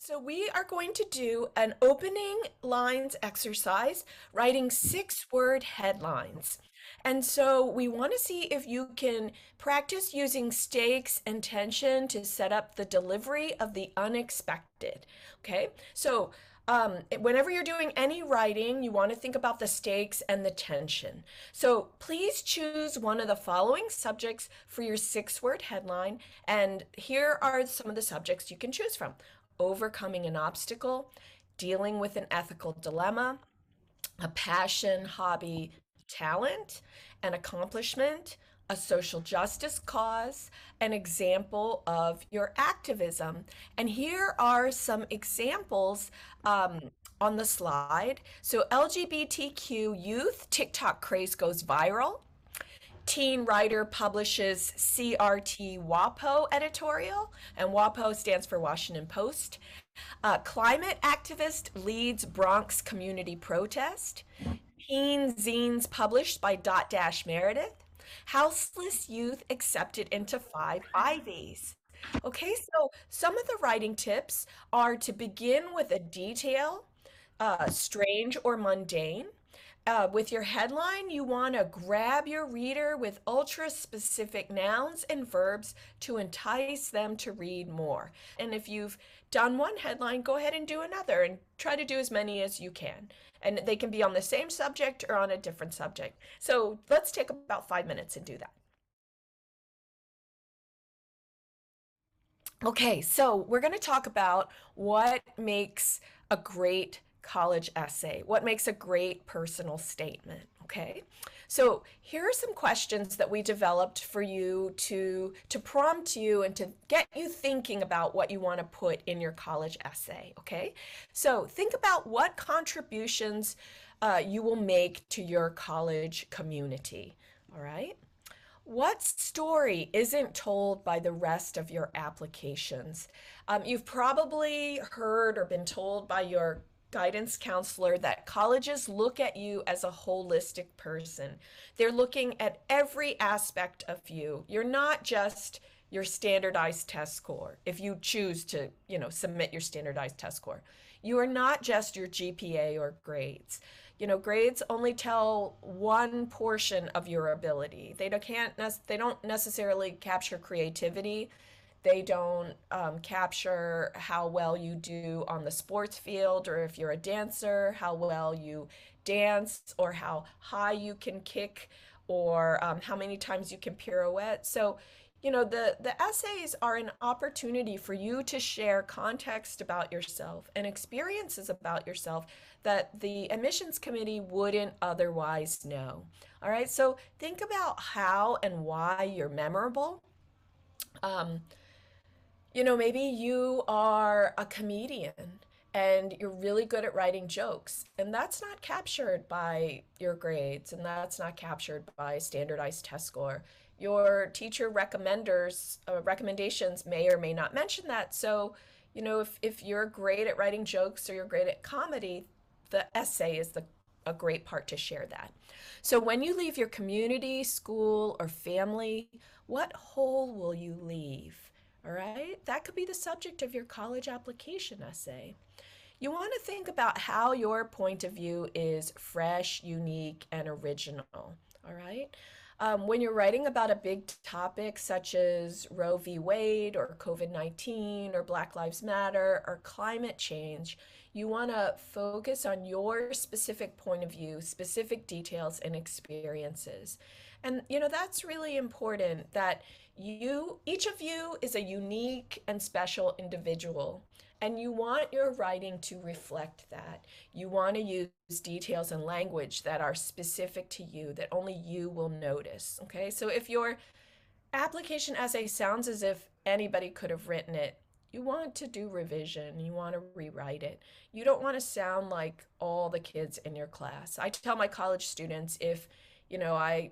So we are going to do an opening lines exercise, writing 6-word headlines. And so we want to see if you can practice using stakes and tension to set up the delivery of the unexpected. Okay? So whenever you're doing any writing, you want to think about the stakes and the tension. So please choose one of the following subjects for your 6-word headline. And here are some of the subjects you can choose from: overcoming an obstacle, dealing with an ethical dilemma, a passion, hobby, talent, an accomplishment, a social justice cause, an example of your activism. And here are some examples on the slide. So LGBTQ youth TikTok craze goes viral. Teen writer publishes CRT WAPO editorial, and WAPO stands for Washington Post. Climate activist leads Bronx community protest. Teen zines published by Dotdash Meredith. Houseless youth accepted into 5 Ivies. Okay, so some of the writing tips are to begin with a detail, strange or mundane. With your headline, you want to grab your reader with ultra specific nouns and verbs to entice them to read more. And if you've done one headline, go ahead and do another and try to do as many as you can. And they can be on the same subject or on a different subject. So let's take about 5 minutes and do that. Okay, so we're going to talk about what makes a great college essay, what makes a great personal statement. Okay, so here are some questions that we developed for you to prompt you and to get you thinking about what you want to put in your college essay. Okay, so think about what contributions you will make to your college community. All right. What story isn't told by the rest of your applications? You've probably heard or been told by your guidance counselor that colleges look at you as a holistic person. They're looking at every aspect of you. You're not just your standardized test score if you choose to, submit your standardized test score. You are not just your GPA or grades. Grades only tell one portion of your ability. They don't necessarily capture creativity. They don't capture how well you do on the sports field, or if you're a dancer, how well you dance, or how high you can kick, or how many times you can pirouette. So, the essays are an opportunity for you to share context about yourself and experiences about yourself that the admissions committee wouldn't otherwise know. All right, so think about how and why you're memorable. Um, Maybe you are a comedian and you're really good at writing jokes, and that's not captured by your grades, and that's not captured by standardized test score. Your teacher recommendations may or may not mention that. So, if you're great at writing jokes or you're great at comedy, the essay is a great part to share that. So when you leave your community, school, or family, what hole will you leave? All right, that could be the subject of your college application essay. You want to think about how your point of view is fresh, unique, and original. All right. When you're writing about a big topic such as Roe v. Wade or COVID-19 or Black Lives Matter or climate change, you want to focus on your specific point of view, specific details and experiences. And that's really important, that each of you is a unique and special individual, and you want your writing to reflect that. You want to use details and language that are specific to you, that only you will notice. Okay, so if your application essay sounds as if anybody could have written it, you want to do revision, you want to rewrite it. You don't want to sound like all the kids in your class. I tell my college students, if I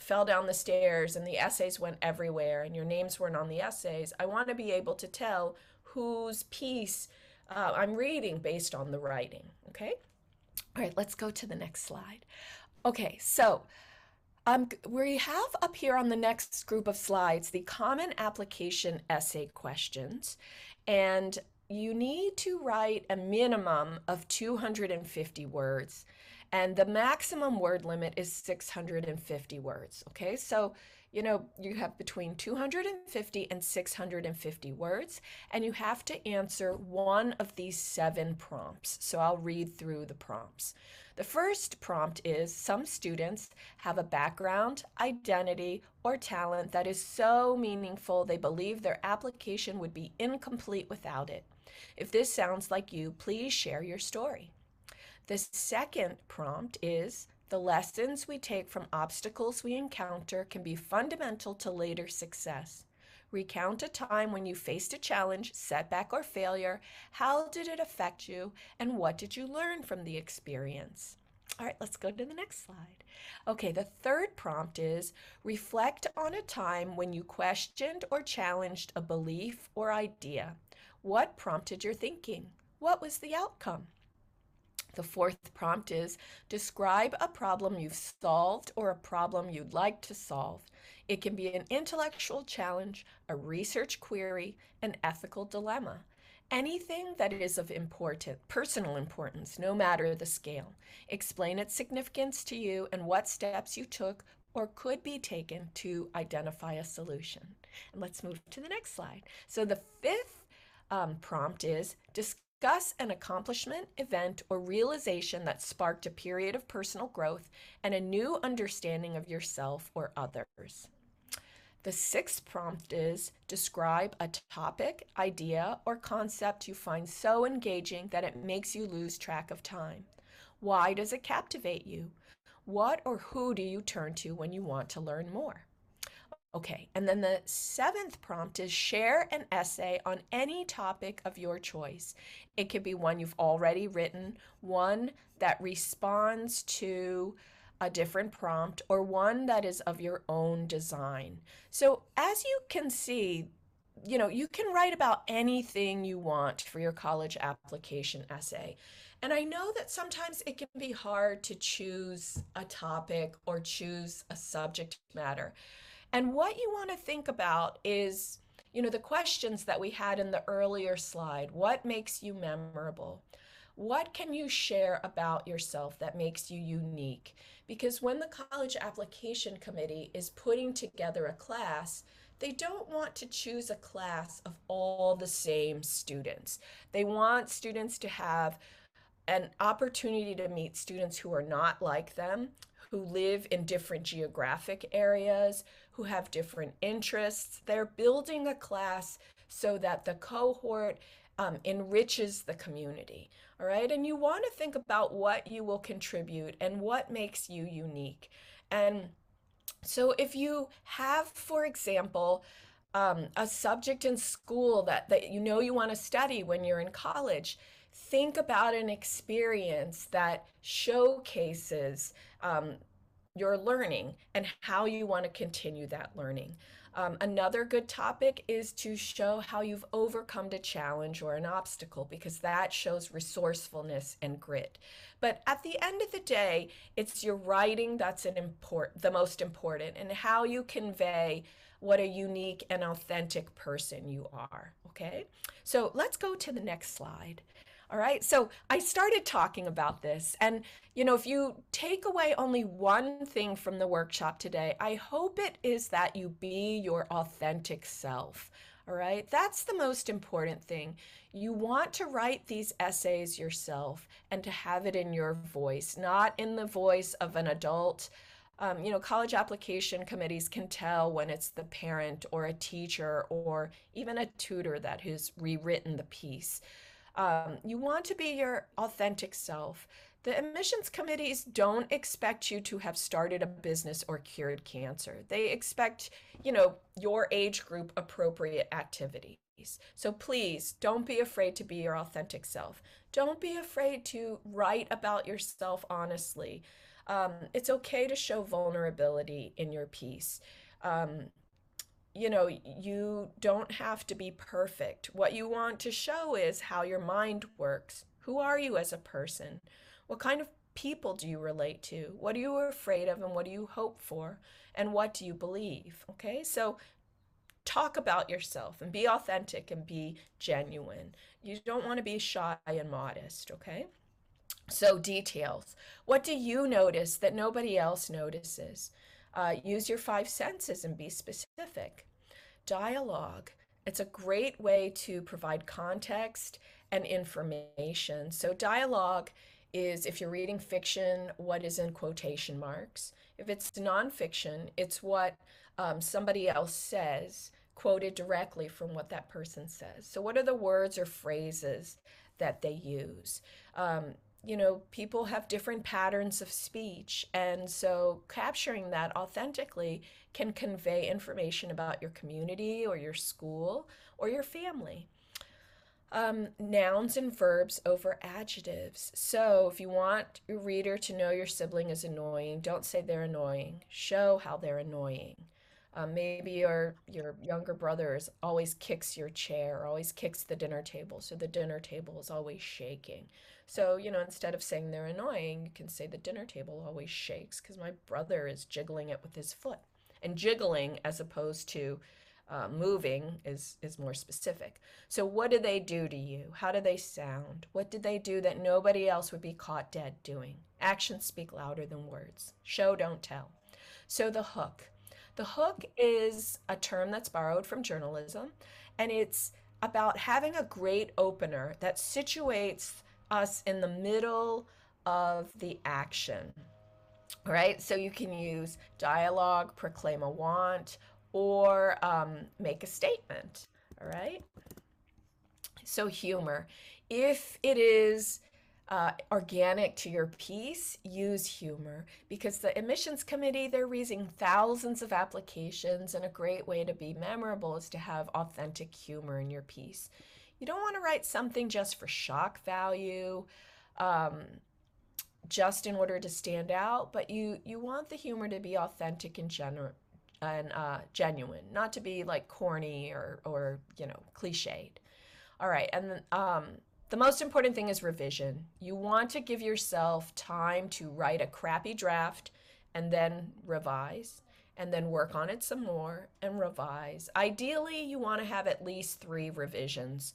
fell down the stairs and the essays went everywhere and your names weren't on the essays, I want to be able to tell whose piece I'm reading based on the writing. Okay? All right, let's go to the next slide. Okay, so we have up here on the next group of slides the common application essay questions. And you need to write a minimum of 250 words, and the maximum word limit is 650 words. Okay, so you have between 250 and 650 words, and you have to answer one of these 7 prompts. So I'll read through the prompts. The first prompt is: some students have a background, identity, or talent that is so meaningful they believe their application would be incomplete without it. If this sounds like you, please share your story. The second prompt is: the lessons we take from obstacles we encounter can be fundamental to later success. Recount a time when you faced a challenge, setback, or failure. How did it affect you, and what did you learn from the experience? All right, let's go to the next slide. Okay, the third prompt is: reflect on a time when you questioned or challenged a belief or idea. What prompted your thinking? What was the outcome? The fourth prompt is: describe a problem you've solved or a problem you'd like to solve. It can be an intellectual challenge, a research query, an ethical dilemma. Anything that is of personal importance, no matter the scale. Explain its significance to you and what steps you took or could be taken to identify a solution. And let's move to the next slide. So the fifth prompt is: discuss an accomplishment, event, or realization that sparked a period of personal growth and a new understanding of yourself or others. The sixth prompt is: describe a topic, idea, or concept you find so engaging that it makes you lose track of time. Why does it captivate you? What or who do you turn to when you want to learn more? Okay, and then the seventh prompt is: share an essay on any topic of your choice. It could be one you've already written, one that responds to a different prompt, or one that is of your own design. So as you can see, you can write about anything you want for your college application essay. And I know that sometimes it can be hard to choose a topic or choose a subject matter. And what you want to think about is, the questions that we had in the earlier slide. What makes you memorable? What can you share about yourself that makes you unique? Because when the college application committee is putting together a class, they don't want to choose a class of all the same students. They want students to have an opportunity to meet students who are not like them, who live in different geographic areas, who have different interests. They're building a class so that the cohort enriches the community. All right, and you want to think about what you will contribute and what makes you unique. And so if you have, for example, a subject in school that you want to study when you're in college, think about an experience that showcases your learning and how you want to continue that learning. Another good topic is to show how you've overcome a challenge or an obstacle, because that shows resourcefulness and grit. But at the end of the day, it's your writing that's the most important, and how you convey what a unique and authentic person you are. Okay, so let's go to the next slide. All right, so I started talking about this, and if you take away only one thing from the workshop today, I hope it is that you be your authentic self. All right, that's the most important thing. You want to write these essays yourself and to have it in your voice, not in the voice of an adult. College application committees can tell when it's the parent or a teacher or even a tutor that has rewritten the piece. You want to be your authentic self. The admissions committees don't expect you to have started a business or cured cancer. They expect, your age group appropriate activities. So please don't be afraid to be your authentic self. Don't be afraid to write about yourself honestly. It's okay to show vulnerability in your piece. You don't have to be perfect. What you want to show is how your mind works. Who are you as a person? What kind of people do you relate to? What are you afraid of, and what do you hope for? And what do you believe? Okay, so talk about yourself and be authentic and be genuine. You don't want to be shy and modest, okay? So, details. What do you notice that nobody else notices? Use your five senses and be specific. Dialogue. It's a great way to provide context and information. So, dialogue is, if you're reading fiction, what is in quotation marks. If it's nonfiction, it's what somebody else says, quoted directly from what that person says. So, what are the words or phrases that they use? People have different patterns of speech, and so capturing that authentically can convey information about your community or your school or your family. Nouns and verbs over adjectives. So if you want your reader to know your sibling is annoying, don't say they're annoying. Show how they're annoying. Maybe your younger brother always kicks your chair, always kicks the dinner table, so the dinner table is always shaking. So, instead of saying they're annoying, you can say the dinner table always shakes because my brother is jiggling it with his foot. And jiggling, as opposed to moving, is more specific. So what do they do to you? How do they sound? What did they do that nobody else would be caught dead doing? Actions speak louder than words. Show, don't tell. So the hook. The hook is a term that's borrowed from journalism, and it's about having a great opener that situates us in the middle of the action. All right, so you can use dialogue, proclaim a want, or make a statement. All right, so humor. If it is organic to your piece, use humor, because the admissions committee, they're raising thousands of applications, and a great way to be memorable is to have authentic humor in your piece. You don't want to write something just for shock value, just in order to stand out, but you want the humor to be authentic and genuine, not to be like corny or cliched. All right, and the most important thing is revision. You want to give yourself time to write a crappy draft and then revise, and then work on it some more and revise. Ideally, you want to have at least 3 revisions.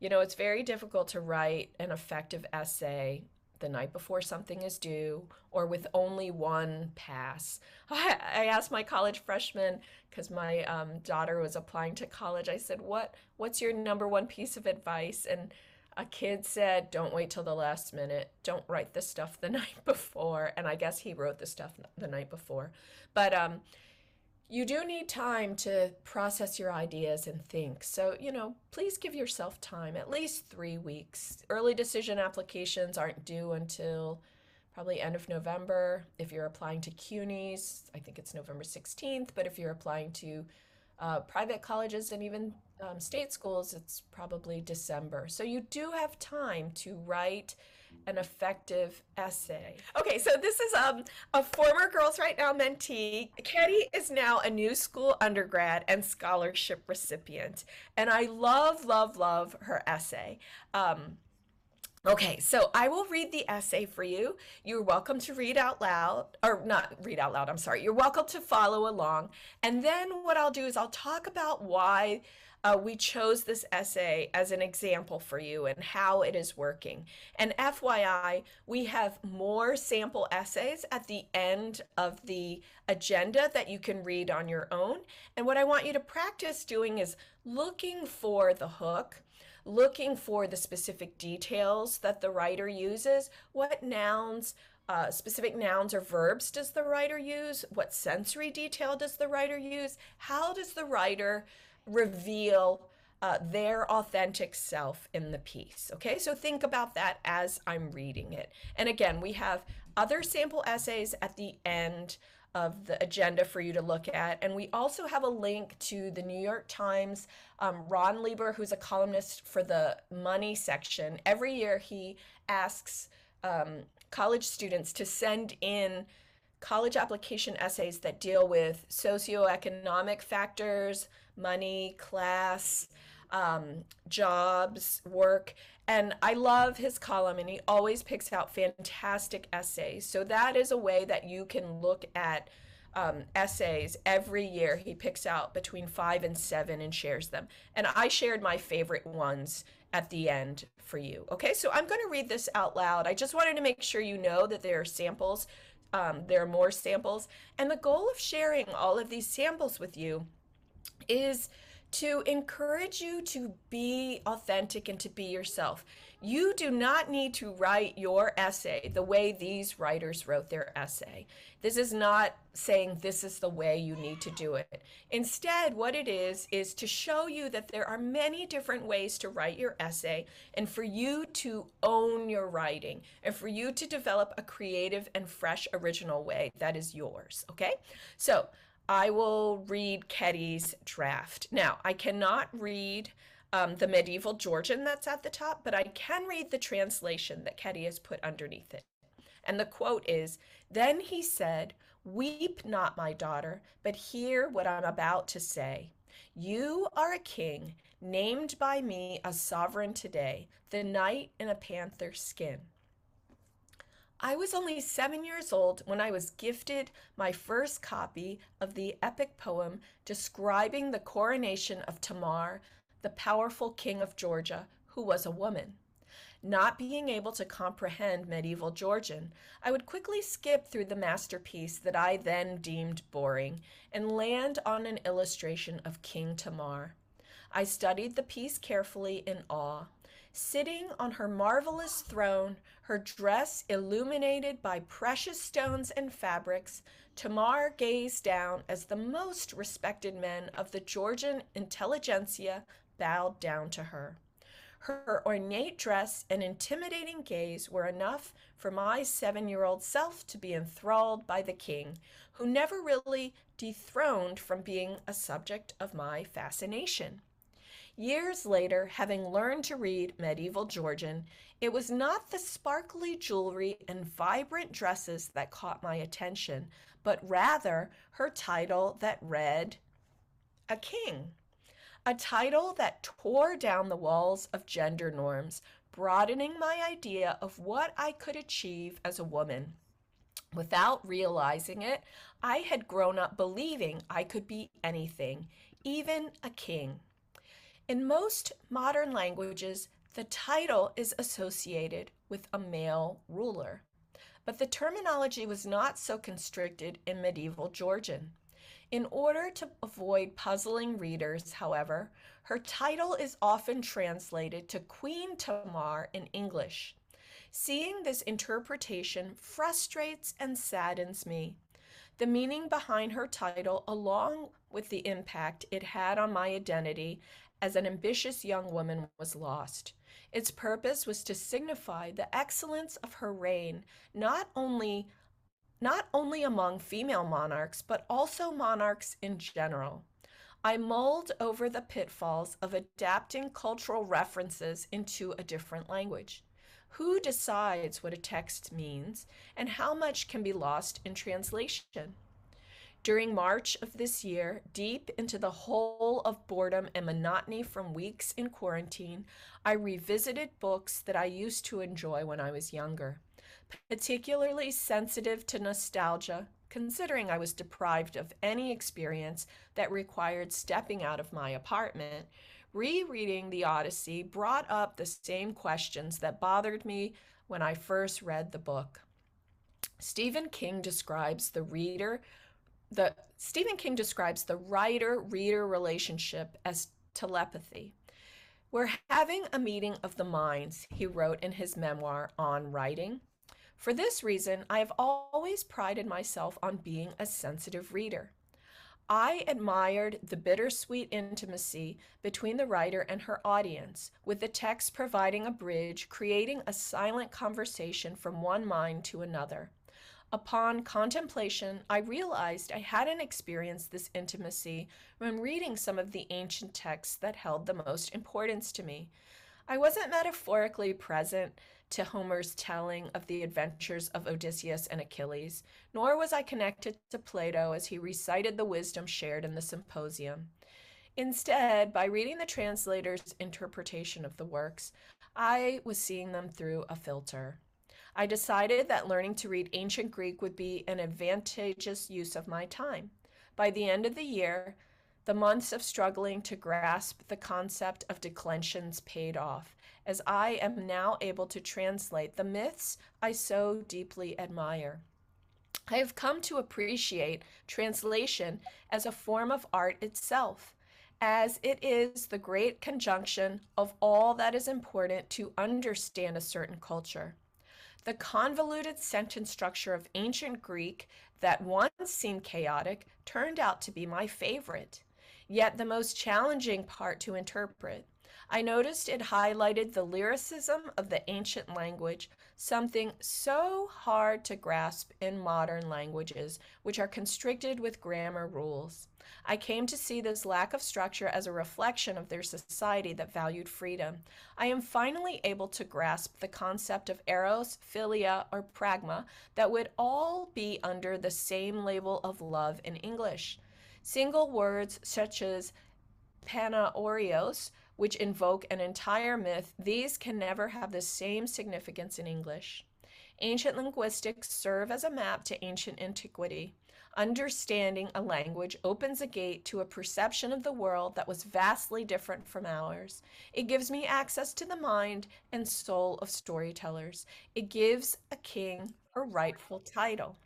It's very difficult to write an effective essay the night before something is due or with only 1 pass. I asked my college freshman, because my daughter was applying to college, I said, what's your number 1 piece of advice? And a kid said, don't wait till the last minute. Don't write the stuff the night before. And I guess he wrote the stuff the night before. But you do need time to process your ideas and think. So, please give yourself time, at least 3 weeks. Early decision applications aren't due until probably end of November. If you're applying to CUNYs, I think it's November 16th. But if you're applying to private colleges and even state schools, it's probably December. So you do have time to write an effective essay. Okay, so this is a former Girls Right Now mentee. Katie is now a new school undergrad and scholarship recipient, and I love, love, love her essay. Okay, so I will read the essay for you. You're welcome to read out loud, or not read out loud, I'm sorry. You're welcome to follow along. And then what I'll do is I'll talk about why we chose this essay as an example for you and how it is working. And FYI, we have more sample essays at the end of the agenda that you can read on your own. And what I want you to practice doing is looking for the hook, looking for the specific details that the writer uses. What nouns, specific nouns or verbs does the writer use? What sensory detail does the writer use? How does the writer reveal their authentic self in the piece? Okay, so think about that as I'm reading it. And again, we have other sample essays at the end of the agenda for you to look at. And we also have a link to the New York Times. Ron Lieber, who's a columnist for the money section, every year he asks college students to send in college application essays that deal with socioeconomic factors, money, class, jobs, work. And I love his column, and he always picks out fantastic essays. So that is a way that you can look at essays every year. He picks out between 5 and 7 and shares them. And I shared my favorite ones at the end for you. Okay, so I'm going to read this out loud. I just wanted to make sure you know that there are samples. There are more samples. And the goal of sharing all of these samples with you is to encourage you to be authentic and to be yourself. You do not need to write your essay the way these writers wrote their essay. This is not saying this is the way you need to do it. Instead, what it is to show you that there are many different ways to write your essay and for you to own your writing and for you to develop a creative and fresh original way that is yours, okay? So I will read Ketty's draft. Now, I cannot read the medieval Georgian that's at the top, but I can read the translation that Ketty has put underneath it. And the quote is, "Then he said, 'Weep not, my daughter, but hear what I'm about to say. You are a king, named by me a sovereign today, the knight in a panther's skin.' I was only 7 years old when I was gifted my first copy of the epic poem describing the coronation of Tamar, the powerful king of Georgia, who was a woman. Not being able to comprehend medieval Georgian, I would quickly skip through the masterpiece that I then deemed boring and land on an illustration of King Tamar. I studied the piece carefully in awe. Sitting on her marvelous throne, her dress illuminated by precious stones and fabrics, Tamar gazed down as the most respected men of the Georgian intelligentsia bowed down to her. Her ornate dress and intimidating gaze were enough for my 7-year-old self to be enthralled by the king, who never really dethroned from being a subject of my fascination. Years later, having learned to read medieval Georgian, it was not the sparkly jewelry and vibrant dresses that caught my attention, but rather her title that read, 'A King.' A title that tore down the walls of gender norms, broadening my idea of what I could achieve as a woman. Without realizing it, I had grown up believing I could be anything, even a king. In most modern languages, the title is associated with a male ruler, but the terminology was not so constricted in medieval Georgian. In order to avoid puzzling readers, however, her title is often translated to Queen Tamar in English. Seeing this interpretation frustrates and saddens me. The meaning behind her title, along with the impact it had on my identity as an ambitious young woman, was lost. Its purpose was to signify the excellence of her reign, not only among female monarchs, but also monarchs in general. I mulled over the pitfalls of adapting cultural references into a different language. Who decides what a text means, and how much can be lost in translation? During March of this year, deep into the hole of boredom and monotony from weeks in quarantine, I revisited books that I used to enjoy when I was younger. Particularly sensitive to nostalgia, considering I was deprived of any experience that required stepping out of my apartment, rereading the Odyssey brought up the same questions that bothered me when I first read the book. Stephen King describes the writer-reader relationship as telepathy. "We're having a meeting of the minds," he wrote in his memoir On Writing. For this reason, I have always prided myself on being a sensitive reader. I admired the bittersweet intimacy between the writer and her audience, with the text providing a bridge, creating a silent conversation from one mind to another. Upon contemplation, I realized I hadn't experienced this intimacy when reading some of the ancient texts that held the most importance to me. I wasn't metaphorically present to Homer's telling of the adventures of Odysseus and Achilles, nor was I connected to Plato as he recited the wisdom shared in the symposium. Instead, by reading the translator's interpretation of the works, I was seeing them through a filter. I decided that learning to read ancient Greek would be an advantageous use of my time. By the end of the year, the months of struggling to grasp the concept of declensions paid off, as I am now able to translate the myths I so deeply admire. I have come to appreciate translation as a form of art itself, as it is the great conjunction of all that is important to understand a certain culture. The convoluted sentence structure of ancient Greek that once seemed chaotic turned out to be my favorite, yet the most challenging part to interpret. I noticed it highlighted the lyricism of the ancient language, something so hard to grasp in modern languages, which are constricted with grammar rules. I came to see this lack of structure as a reflection of their society that valued freedom. I am finally able to grasp the concept of eros, philia, or pragma that would all be under the same label of love in English. Single words such as panaurios, which invoke an entire myth, these can never have the same significance in English. Ancient linguistics serve as a map to ancient antiquity. Understanding a language opens a gate to a perception of the world that was vastly different from ours. It gives me access to the mind and soul of storytellers. It gives a king a rightful title.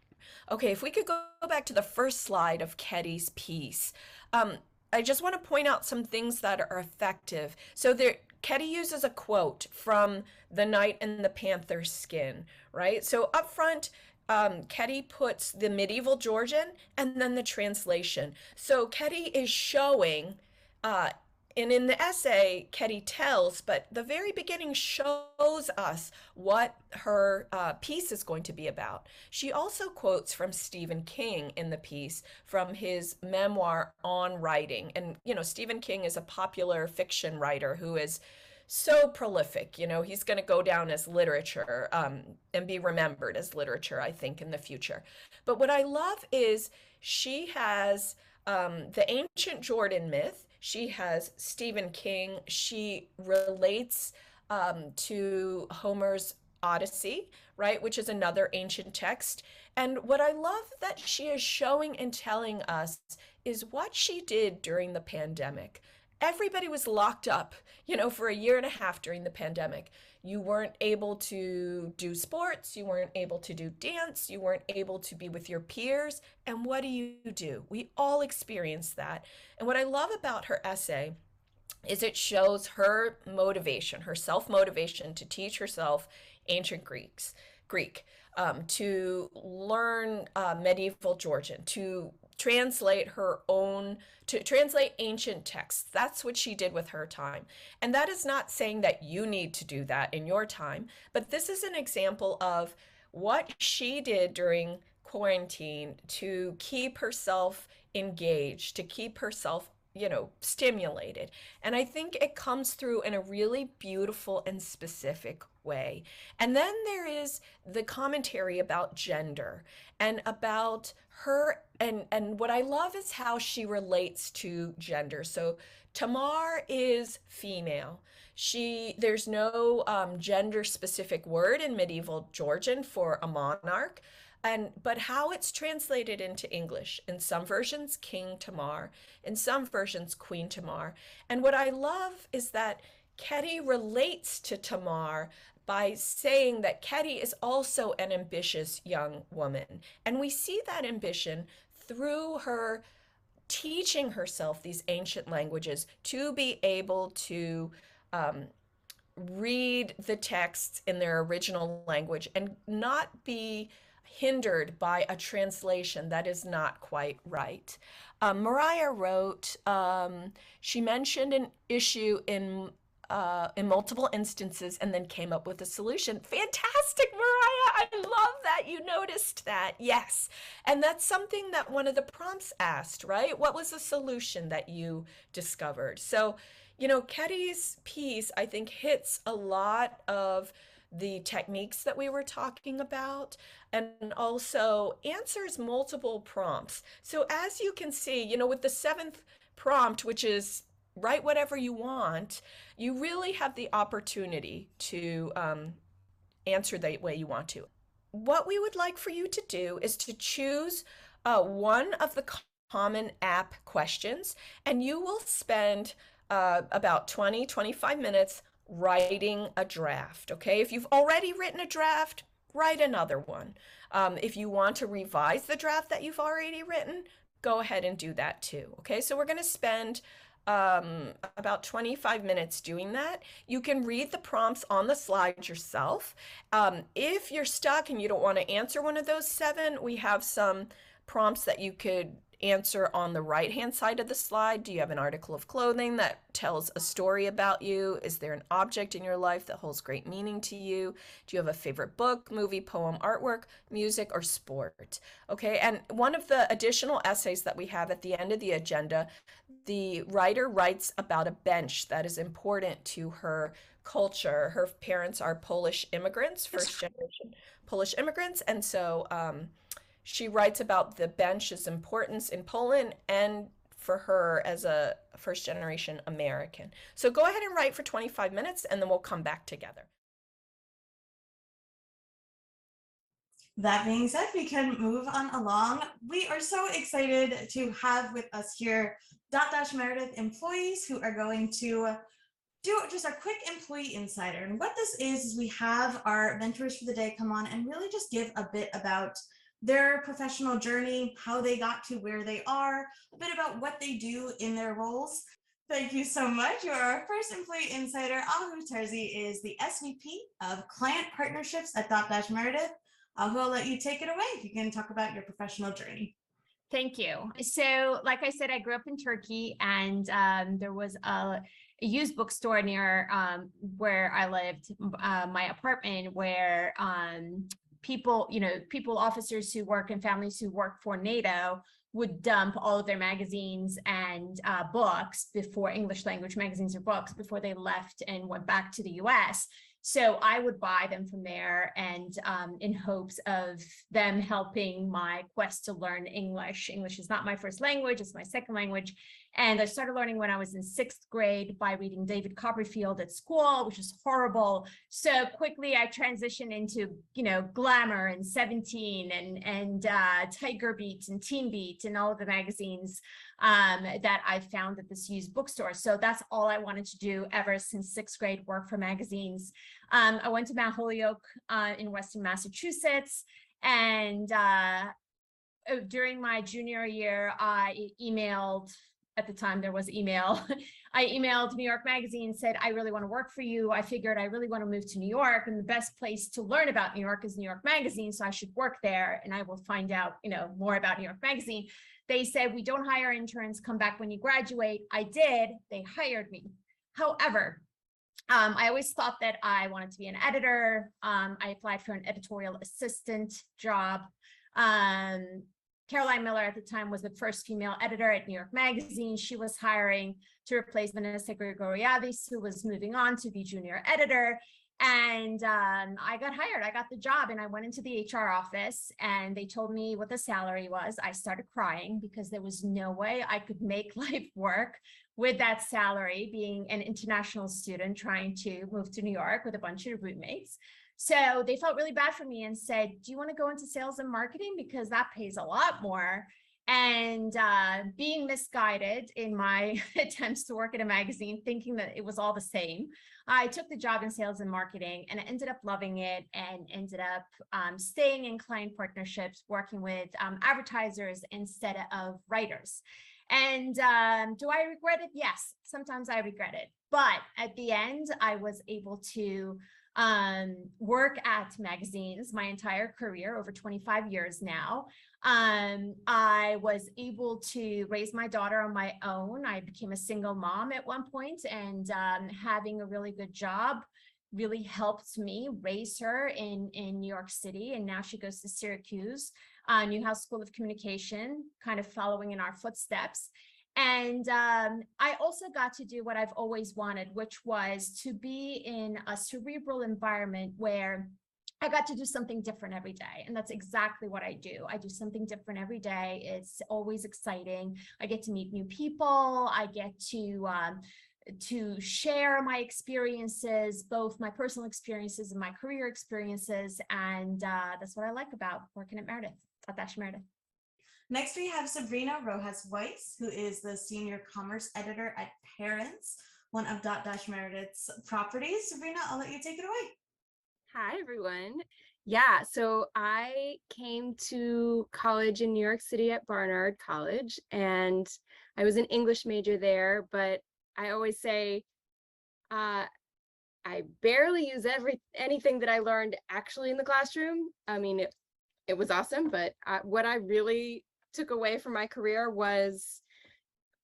Okay, if we could go back to the first slide of Ketty's piece. I just want to point out some things that are effective. So there, Ketty uses a quote from The Knight in the Panther's Skin, right? So up front, Ketty puts the medieval Georgian and then the translation. So Ketty is showing, and in the essay, Ketty tells, but the very beginning shows us what her piece is going to be about. She also quotes from Stephen King in the piece from his memoir On Writing. And, you know, Stephen King is a popular fiction writer who is so prolific. You know, he's going to go down as literature and be remembered as literature, I think, in the future. But what I love is she has the ancient Jordan myth. She has Stephen King. She relates to Homer's Odyssey, right, which is another ancient text. And what I love that she is showing and telling us is what she did during the pandemic. Everybody was locked up, you know, for a year and a half during the pandemic. You weren't able to do sports, you weren't able to do dance, you weren't able to be with your peers. And what do? We all experience that. And what I love about her essay is it shows her motivation, her self-motivation to teach herself ancient Greek, to learn medieval Georgian, to translate ancient texts. That's what she did with her time. And that is not saying that you need to do that in your time, but this is an example of what she did during quarantine to keep herself engaged, to keep herself, you know, stimulated. And I think it comes through in a really beautiful and specific way. And then there is the commentary about gender and about her, and what I love is how she relates to gender. So Tamar is female. There's no gender specific word in medieval Georgian for a monarch. But how it's translated into English, in some versions, King Tamar, in some versions, Queen Tamar. And what I love is that Ketty relates to Tamar by saying that Ketty is also an ambitious young woman. And we see that ambition through her teaching herself these ancient languages to be able to read the texts in their original language and not be hindered by a translation that is not quite right. Mariah wrote, she mentioned an issue in multiple instances and then came up with a solution. Fantastic, Mariah! I love that you noticed that. Yes. And that's something that one of the prompts asked, right? What was the solution that you discovered? So, you know, Ketty's piece, I think, hits a lot of the techniques that we were talking about and also answers multiple prompts. So as you can see, you know, with the seventh prompt, which is write whatever you want, you really have the opportunity to answer the way you want to. What we would like for you to do is to choose one of the common app questions, and you will spend about 20-25 minutes writing a draft, okay? If you've already written a draft, write another one. If you want to revise the draft that you've already written, go ahead and do that too, okay? So we're going to spend about 25 minutes doing that. You can read the prompts on the slide yourself. If you're stuck and you don't want to answer one of those 7, we have some prompts that you could answer on the right-hand side of the slide. Do you have an article of clothing that tells a story about you? Is there an object in your life that holds great meaning to you? Do you have a favorite book, movie, poem, artwork, music, or sport? Okay, and one of the additional essays that we have at the end of the agenda, the writer writes about a bench that is important to her culture. Her parents are Polish immigrants, first generation Polish immigrants, and so she writes about the bench's importance in Poland and for her as a first generation American. So go ahead and write for 25 minutes and then we'll come back together. That being said, we can move on along. We are so excited to have with us here Dotdash Meredith employees who are going to do just a quick employee insider. And what this is we have our mentors for the day come on and really just give a bit about their professional journey, how they got to where they are, a bit about what they do in their roles. Thank you so much. You are our first employee insider. Terzi is the SVP of Client Partnerships at Dotdash Meredith. I'll let you take it away if you can talk about your professional journey. Thank you. So, like I said, I grew up in Turkey, and there was a used bookstore near where I lived, my apartment, where people, officers who work and families who work for NATO would dump all of their magazines and books before English language magazines or books before they left and went back to the US. So I would buy them from there, and in hopes of them helping my quest to learn English. English is not my first language, it's my second language. And I started learning when I was in 6th grade by reading David Copperfield at school, which is horrible. So quickly I transitioned into, Glamour and 17 and Tiger Beat and Teen Beat and all of the magazines that I found at this used bookstore. So that's all I wanted to do ever since 6th grade, work for magazines. I went to Mount Holyoke in Western Massachusetts, and during my junior year, I emailed, at the time there was email, I emailed New York Magazine, said, I really want to work for you. I figured I really want to move to New York, and the best place to learn about New York is New York Magazine, so I should work there, and I will find out, more about New York Magazine. They said, we don't hire interns, come back when you graduate. I did, they hired me. However, I always thought that I wanted to be an editor. I applied for an editorial assistant job. Caroline Miller at the time was the first female editor at New York Magazine. She was hiring to replace Vanessa Grigoriadis, who was moving on to be junior editor. And I got hired. I got the job, and I went into the HR office, and they told me what the salary was. I started crying because there was no way I could make life work with that salary, being an international student trying to move to New York with a bunch of roommates. So they felt really bad for me and said, do you want to go into sales and marketing? Because that pays a lot more. And being misguided in my attempts to work at a magazine, thinking that it was all the same, I took the job in sales and marketing, and I ended up loving it, and ended up staying in client partnerships, working with advertisers instead of writers. And do I regret it? Yes, sometimes I regret it. But at the end, I was able to work at magazines my entire career, over 25 years now. I was able to raise my daughter on my own. I became a single mom at one point, and having a really good job really helped me raise her in New York City. And now she goes to Syracuse, Newhouse School of Communication, kind of following in our footsteps. And I also got to do what I've always wanted, which was to be in a cerebral environment where I got to do something different every day. And that's exactly what I do. I do something different every day. It's always exciting. I get to meet new people. I get to to share my experiences, both my personal experiences and my career experiences. And that's what I like about working at Meredith, Dotdash Meredith. Next, we have Sabrina Rojas Weiss, who is the senior commerce editor at Parents, one of Dotdash Meredith's properties. Sabrina, I'll let you take it away. Hi, everyone. Yeah, so I came to college in New York City at Barnard College, and I was an English major there, but I always say I barely use anything that I learned actually in the classroom. I mean, it was awesome, but what I really took away from my career was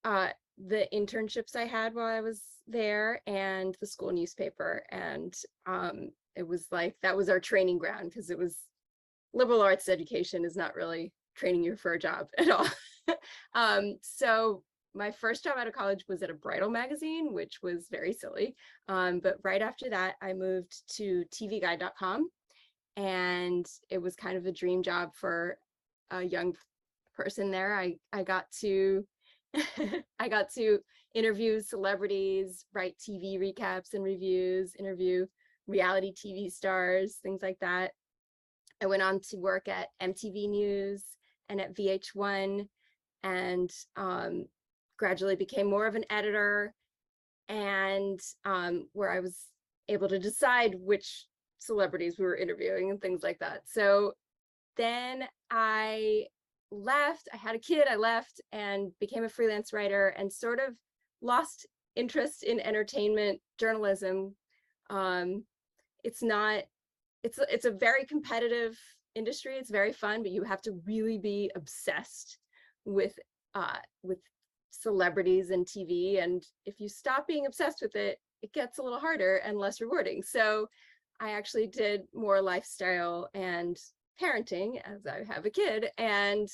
the internships I had while I was there and the school newspaper. And it was like, that was our training ground, because it was liberal arts education is not really training you for a job at all. So my first job out of college was at a bridal magazine, which was very silly. But right after that, I moved to tvguide.com, and it was kind of a dream job for a young person there. I got to I got to interview celebrities, write TV recaps and reviews, interview reality TV stars, things like that. I went on to work at MTV News and at VH1, and gradually became more of an editor, and where I was able to decide which celebrities we were interviewing and things like that. So then I left, I had a kid, I left and became a freelance writer, and sort of lost interest in entertainment journalism. It's a very competitive industry. It's very fun, but you have to really be obsessed with celebrities and TV. And if you stop being obsessed with it, it gets a little harder and less rewarding. So I actually did more lifestyle and parenting as I have a kid. And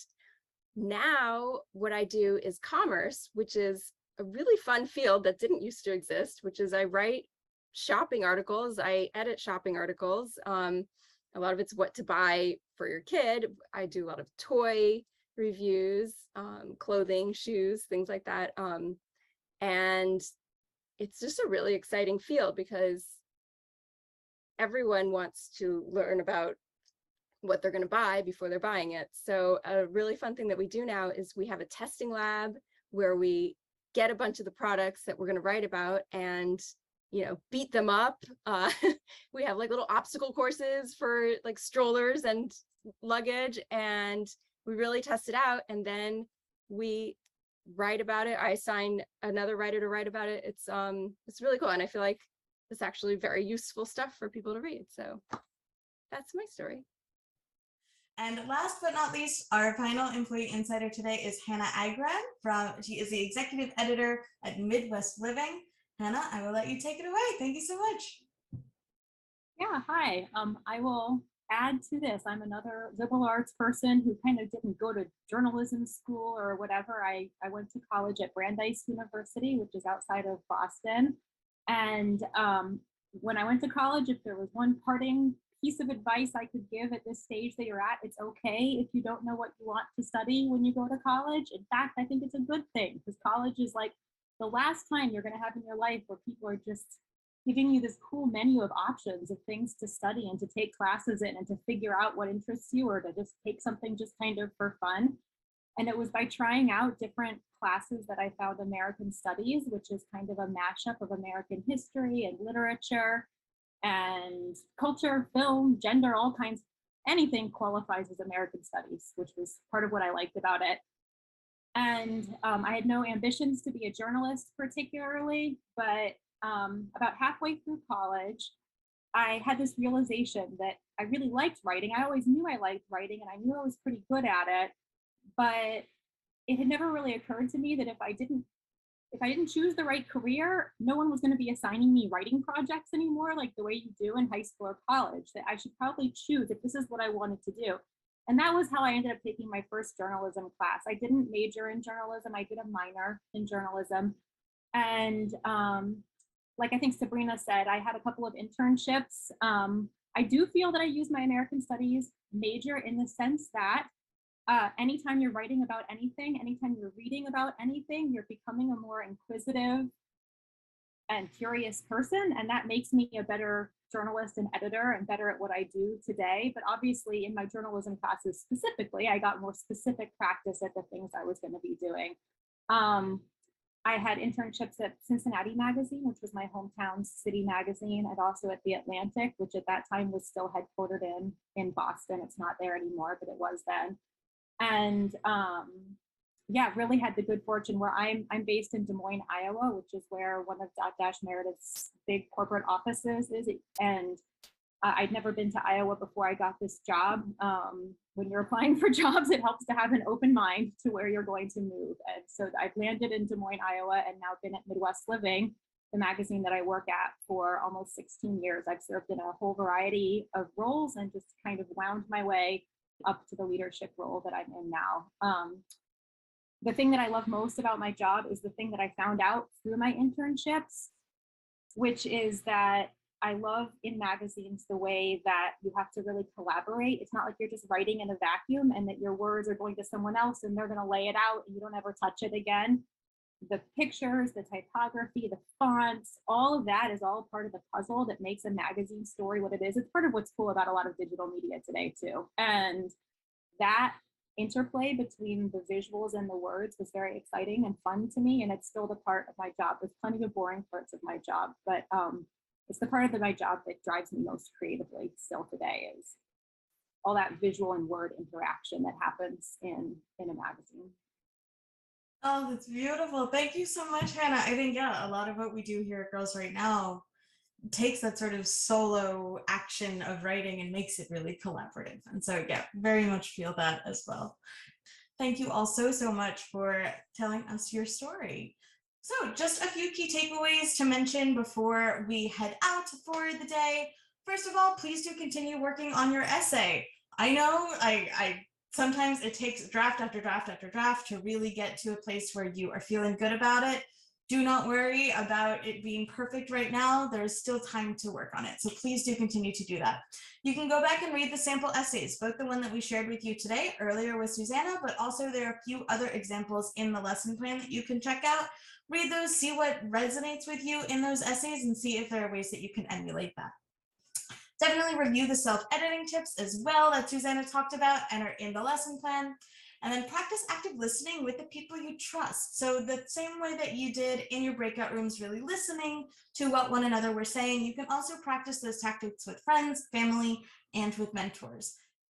now what I do is commerce, which is a really fun field that didn't used to exist, which is I write shopping articles, I edit shopping articles. A lot of it's what to buy for your kid. I do a lot of toy reviews, clothing, shoes, things like that. And it's just a really exciting field because everyone wants to learn about what they're going to buy before they're buying it. So a really fun thing that we do now is we have a testing lab where we get a bunch of the products that we're going to write about and, you know, beat them up. We have like little obstacle courses for like strollers and luggage, and we really test it out, and then we write about it. I assign another writer to write about it. It's really cool, and I feel like it's actually very useful stuff for people to read. So that's my story. And last but not least, our final employee insider today is Hannah Agran. She is the executive editor at Midwest Living. Hannah, I will let you take it away. Thank you so much. Yeah, hi. I will add to this. I'm another liberal arts person who kind of didn't go to journalism school or whatever. I went to college at Brandeis University, which is outside of Boston. And when I went to college, if there was one parting piece of advice I could give at this stage that you're at, it's okay if you don't know what you want to study when you go to college. In fact, I think it's a good thing, because college is like the last time you're going to have in your life where people are just giving you this cool menu of options of things to study and to take classes in and to figure out what interests you, or to just take something just kind of for fun. And it was by trying out different classes that I found American Studies, which is kind of a mashup of American history and literature and culture, film, gender, all kinds. Anything qualifies as American Studies, which was part of what I liked about it. And I had no ambitions to be a journalist particularly, but about halfway through college, I had this realization that I really liked writing. I always knew I liked writing, and I knew I was pretty good at it, but it had never really occurred to me that if I didn't choose the right career, no one was going to be assigning me writing projects anymore, like the way you do in high school or college, that I should probably choose if this is what I wanted to do. And that was how I ended up taking my first journalism class. I didn't major in journalism. I did a minor in journalism. And like I think Sabrina said, I had a couple of internships. I do feel that I use my American Studies major in the sense that anytime you're writing about anything, anytime you're reading about anything, you're becoming a more inquisitive and curious person, and that makes me a better journalist and editor and better at what I do today. But obviously in my journalism classes specifically, I got more specific practice at the things I was going to be doing. I had internships at Cincinnati Magazine, which was my hometown city magazine, and also at The Atlantic, which at that time was still headquartered in Boston. It's not there anymore, but it was then. And yeah, really had the good fortune where I'm based in Des Moines, Iowa, which is where one of Dotdash Meredith's big corporate offices is. And I'd never been to Iowa before I got this job. When you're applying for jobs, it helps to have an open mind to where you're going to move. And so I've landed in Des Moines, Iowa, and now been at Midwest Living, the magazine that I work at, for almost 16 years. I've served in a whole variety of roles and just kind of wound my way up to the leadership role that I'm in now. The thing that I love most about my job is the thing that I found out through my internships, which is that I love in magazines the way that you have to really collaborate. It's not like you're just writing in a vacuum and that your words are going to someone else and they're going to lay it out and you don't ever touch it again. The pictures, the typography, the fonts, all of that is all part of the puzzle that makes a magazine story what it is. It's part of what's cool about a lot of digital media today too. And that interplay between the visuals and the words was very exciting and fun to me. And it's still the part of my job. There's plenty of boring parts of my job, but it's the part of my job that drives me most creatively still today, is all that visual and word interaction that happens in a magazine. Oh, that's beautiful. Thank you so much, Hannah. I think, yeah, a lot of what we do here at Girls Right Now takes that sort of solo action of writing and makes it really collaborative. And so, yeah, very much feel that as well. Thank you all so much for telling us your story. So just a few key takeaways to mention before we head out for the day. First of all, please do continue working on your essay. I know I sometimes it takes draft after draft after draft to really get to a place where you are feeling good about it. Do not worry about it being perfect right now. There's still time to work on it. So please do continue to do that. You can go back and read the sample essays, both the one that we shared with you today earlier with Susanna, but also there are a few other examples in the lesson plan that you can check out. Read those, see what resonates with you in those essays, and see if there are ways that you can emulate that. Definitely review the self-editing tips as well that Susanna talked about and are in the lesson plan. And then practice active listening with the people you trust. So the same way that you did in your breakout rooms, really listening to what one another were saying, you can also practice those tactics with friends, family, and with mentors.